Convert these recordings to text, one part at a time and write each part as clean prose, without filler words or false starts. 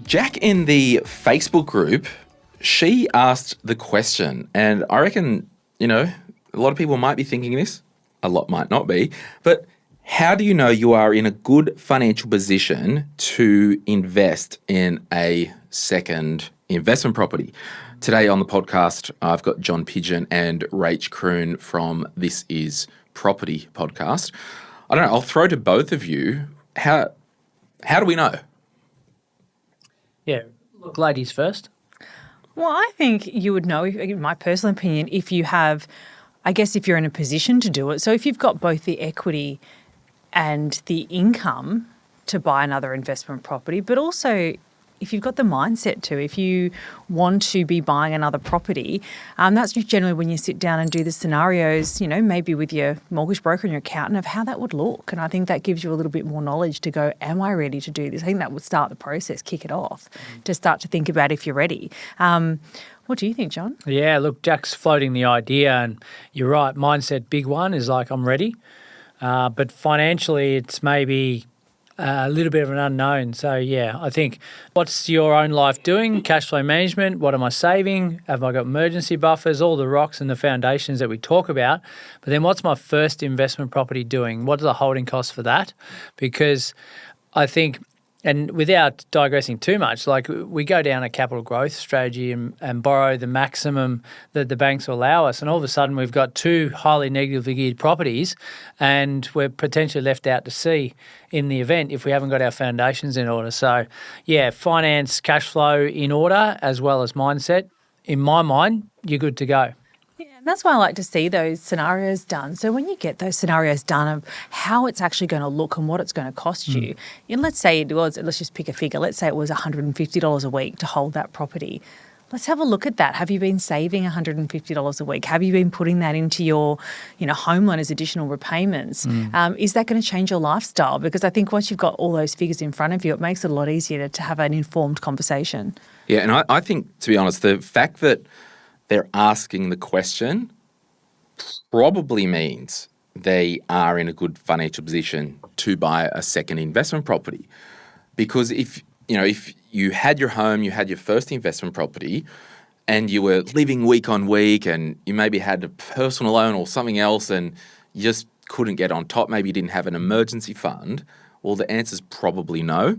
Jack in the Facebook group, she asked the question, and I reckon, a lot of people might be thinking this, a lot might not be, but how do you know you are in a good financial position to invest in a second investment property? Today on the podcast, I've got John Pidgeon and Rach Kroon from This Is Property podcast. I don't know, I'll throw to both of you. How do we know? Yeah, look, ladies first. Well, I think you would know, in my personal opinion, if you have, I guess if you're in a position to do it. So if you've got both the equity and the income to buy another investment property, but also if you've got the mindset to, if you want to be buying another property, that's generally when you sit down and do the scenarios, maybe with your mortgage broker and your accountant of how that would look. And I think that gives you a little bit more knowledge to go, am I ready to do this? I think that would start the process, kick it off, to start to think about if you're ready. What do you think, John? Yeah, look, Jack's floating the idea, and you're right, mindset, big one, is like, I'm ready. But financially, it's maybe a little bit of an unknown. So, yeah, I think what's your own life doing? Cash flow management. What am I saving? Have I got emergency buffers? All the rocks and the foundations that we talk about. But then what's my first investment property doing? What are the holding costs for that? Because I think, and without digressing too much, like we go down a capital growth strategy and borrow the maximum that the banks will allow us, and all of a sudden we've got two highly negatively geared properties and we're potentially left out to sea in the event if we haven't got our foundations in order. So, yeah, finance, cash flow in order as well as mindset. In my mind, you're good to go. And that's why I like to see those scenarios done. So when you get those scenarios done of how it's actually going to look and what it's going to cost you, and let's say it was, let's just pick a figure, let's say it was $150 a week to hold that property. Let's have a look at that. Have you been saving $150 a week? Have you been putting that into your, home loan as additional repayments? Is that going to change your lifestyle? Because I think once you've got all those figures in front of you, it makes it a lot easier to have an informed conversation. Yeah, and I think, to be honest, the fact that they're asking the question probably means they are in a good financial position to buy a second investment property. Because if you had your home, you had your first investment property, and you were living week on week, and you maybe had a personal loan or something else, and you just couldn't get on top, maybe you didn't have an emergency fund, well, the answer's probably no.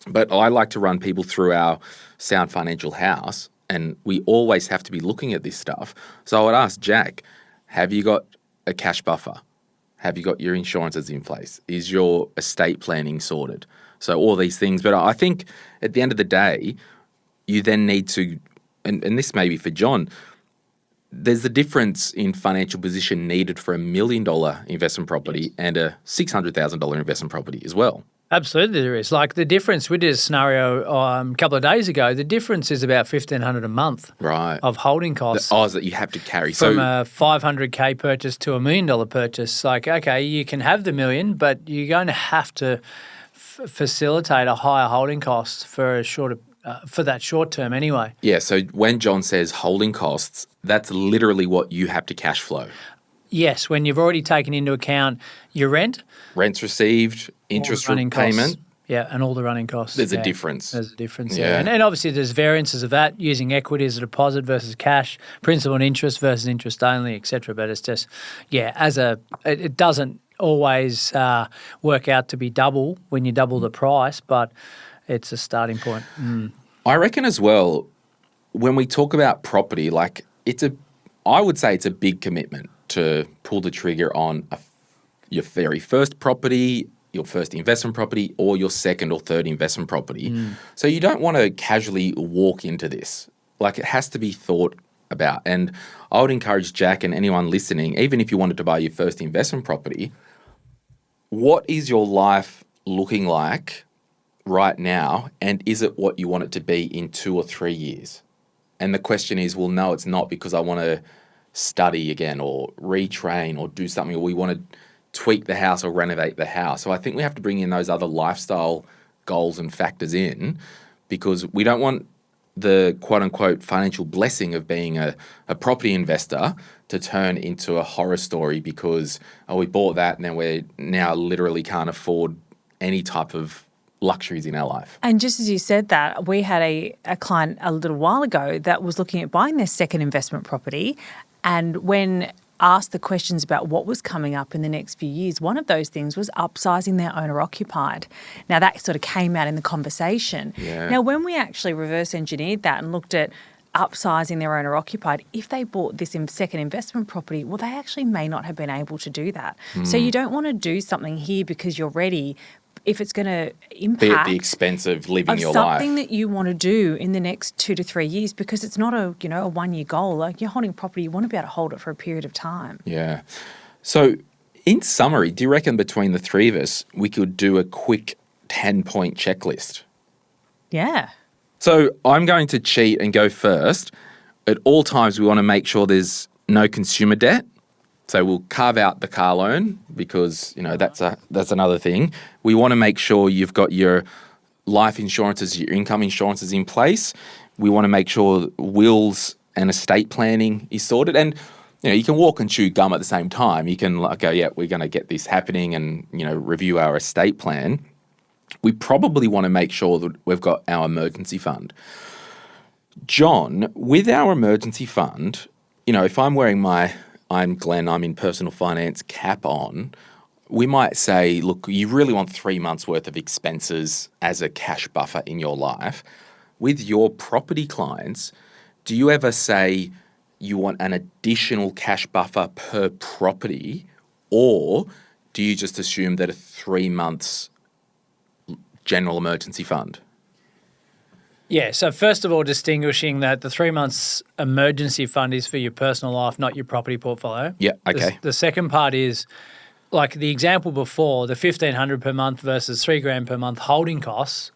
But I like to run people through our Sound Financial House, and we always have to be looking at this stuff. So I would ask Jack, have you got a cash buffer? Have you got your insurances in place? Is your estate planning sorted? So all these things. But I think at the end of the day, you then need to, and this may be for John, there's a difference in financial position needed for $1 million investment property and a $600,000 investment property as well. Absolutely there is. Like the difference, we did a scenario a couple of days ago, the difference is about $1,500 a month of holding costs. The odds that you have to carry. From a $500K purchase to $1 million purchase. Like, okay, you can have the million, but you're going to have to facilitate a higher holding cost for for that short term anyway. Yeah, so when John says holding costs, that's literally what you have to cash flow. Yes, when you've already taken into account your rents received, interest payment. Yeah, and all the running costs. There's a difference. There's a difference, yeah. And obviously there's variances of that, using equity as a deposit versus cash, principal and interest versus interest only, etc. But it's just, it doesn't always work out to be double when you double the price, but it's a starting point. I reckon as well, when we talk about property, like I would say it's a big commitment to pull the trigger on your very first property, your first investment property, or your second or third investment property. So you don't want to casually walk into this. Like, it has to be thought about. And I would encourage Jack and anyone listening, even if you wanted to buy your first investment property, what is your life looking like right now, and is it what you want it to be in 2 or 3 years? And the question is, well, no, it's not, because I want to study again or retrain or do something, or we want to tweak the house or renovate the house. So I think we have to bring in those other lifestyle goals and factors in, because we don't want the quote-unquote financial blessing of being a property investor to turn into a horror story because, we bought that and then we now literally can't afford any type of luxuries in our life. And just as you said that, we had a client a little while ago that was looking at buying their second investment property. And when asked the questions about what was coming up in the next few years, one of those things was upsizing their owner-occupied. Now, that sort of came out in the conversation. Yeah. Now, when we actually reverse engineered that and looked at upsizing their owner-occupied, if they bought this second investment property, well, they actually may not have been able to do that. So you don't want to do something here because you're ready if it's going to impact Be at the expense of living your life. something that you want to do in the next 2 to 3 years, because it's not a 1 year goal. Like, you're holding property, you want to be able to hold it for a period of time. Yeah. So in summary, do you reckon between the three of us, we could do a quick 10-point checklist? Yeah. So I'm going to cheat and go first. At all times, we want to make sure there's no consumer debt. So we'll carve out the car loan because, that's another thing. We want to make sure you've got your life insurances, your income insurances in place. We want to make sure wills and estate planning is sorted. And, you can walk and chew gum at the same time. You can go, yeah, we're going to get this happening and, review our estate plan. We probably want to make sure that we've got our emergency fund. John, with our emergency fund, if I'm wearing I'm Glenn, I'm in personal finance cap on, we might say, look, you really want 3 months worth of expenses as a cash buffer in your life. With your property clients, do you ever say you want an additional cash buffer per property, or do you just assume that a 3 months general emergency fund? Yeah, so first of all, distinguishing that the 3 months emergency fund is for your personal life, not your property portfolio. Yeah, okay. The second part is, like the example before, the $1,500 per month versus $3,000 per month holding costs.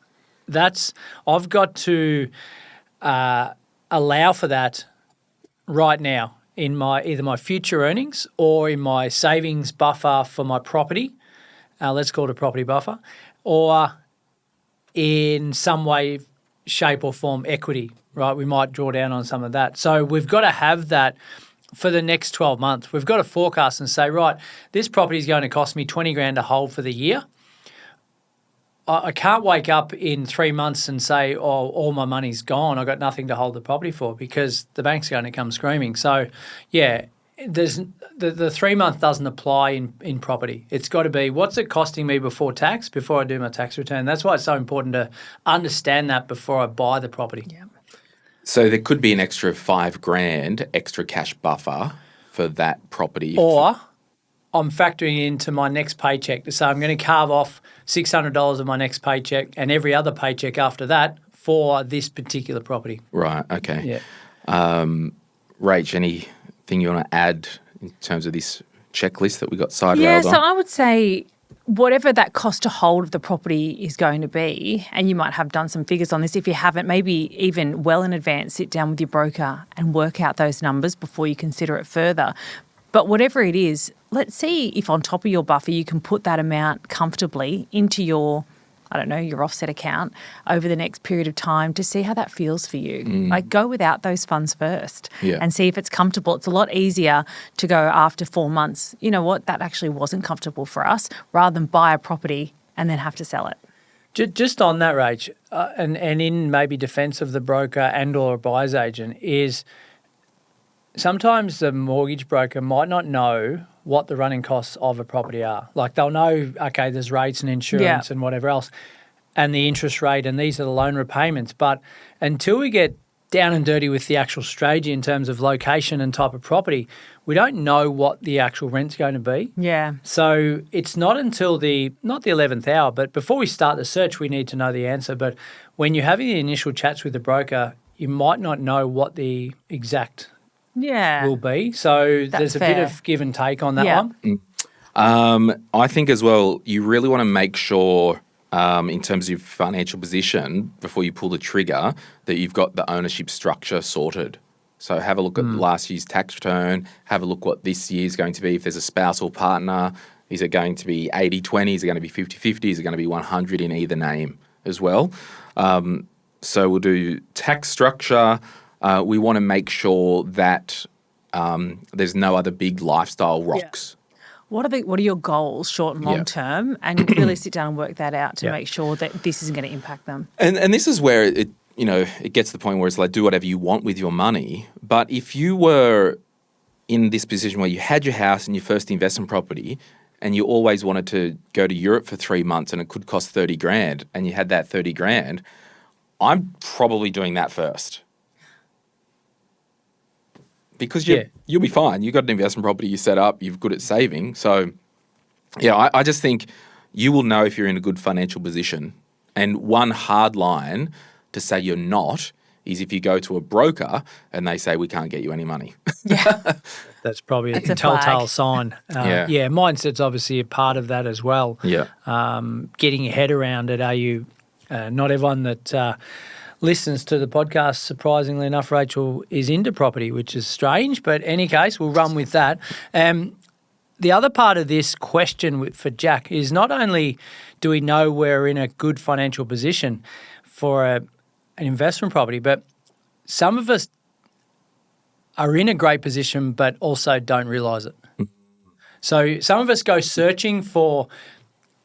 I've got to allow for that right now in either my future earnings or in my savings buffer for my property. Let's call it a property buffer, or in some way, shape or form equity, right? We might draw down on some of that. So we've got to have that for the next 12 months. We've got to forecast and say, right, this property is going to cost me $20,000 to hold for the year. I can't wake up in 3 months and say, oh, all my money's gone. I've got nothing to hold the property for, because the bank's going to come screaming. So, yeah, the 3 month doesn't apply in property. It's got to be, what's it costing me before tax, before I do my tax return. That's why it's so important to understand that before I buy the property. Yeah. So there could be an extra $5,000 extra cash buffer for that property. Or I'm factoring into my next paycheck to say I'm going to carve off $600 of my next paycheck and every other paycheck after that for this particular property. Right, okay. Yeah. Rach, anything you want to add in terms of this checklist that we got side railed Yeah, on? so I would say whatever that cost to hold of the property is going to be, and you might have done some figures on this. If you haven't, maybe even well in advance, sit down with your broker and work out those numbers before you consider it further. But whatever it is, let's see if on top of your buffer you can put that amount comfortably into your, your offset account over the next period of time to see how that feels for you. Like, go without those funds first and see if it's comfortable. It's a lot easier to go after 4 months, you know what, that actually wasn't comfortable for us, rather than buy a property and then have to sell it. Just on that, Rach, and in maybe defence of the broker and or a buyer's agent, is sometimes the mortgage broker might not know what the running costs of a property are. Like, they'll know, okay, there's rates and insurance and whatever else, and the interest rate, and these are the loan repayments. But until we get down and dirty with the actual strategy in terms of location and type of property, we don't know what the actual rent's going to be. Yeah. So it's not until not the 11th hour, but before we start the search, we need to know the answer. But when you're having the initial chats with the broker, you might not know what the exact will be. So there's a bit of give and take on that one. I think as well, you really want to make sure in terms of your financial position before you pull the trigger that you've got the ownership structure sorted. So have a look at last year's tax return, have a look what this year's going to be. If there's a spouse or partner, is it going to be 80-20? Is it going to be 50-50? Is it going to be 100 in either name as well? So we'll do tax structure. We want to make sure that there's no other big lifestyle rocks. what are your goals, short and long term, and really sit down and work that out to make sure that this isn't going to impact them. And this is where it gets to the point where it's like, do whatever you want with your money. But if you were in this position where you had your house and your first investment property, and you always wanted to go to Europe for 3 months and it could cost 30 grand, and you had that 30 grand, I'm probably doing that first. Because you'll be fine. You've got an investment property you set up, you're good at saving. So, I just think you will know if you're in a good financial position. And one hard line to say you're not is if you go to a broker and they say, we can't get you any money. Yeah. That's probably a That's a telltale flag. sign. Mindset's obviously a part of that as well. Yeah. Getting your head around it. Are you, not everyone that listens to the podcast, surprisingly enough, Rachel, is into property, which is strange, but in any case, we'll run with that. The other part of this question for Jack is not only do we know we're in a good financial position for an investment property, but some of us are in a great position but also don't realise it. So some of us go searching for,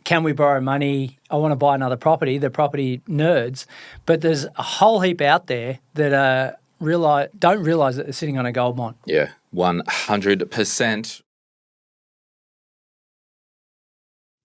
can we borrow money? I want to buy another property, the property nerds. But there's a whole heap out there that don't realise that they're sitting on a gold mine. Yeah, 100%.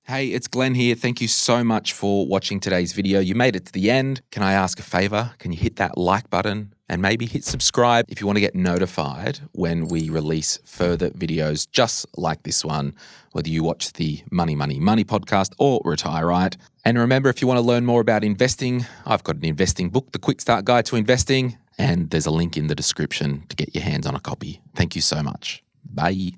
Hey, it's Glenn here. Thank you so much for watching today's video. You made it to the end. Can I ask a favor? Can you hit that like button and maybe hit subscribe if you want to get notified when we release further videos just like this one, whether you watch the Money, Money, Money podcast or Retire Right. And remember, if you want to learn more about investing, I've got an investing book, The Quick Start Guide to Investing, and there's a link in the description to get your hands on a copy. Thank you so much. Bye.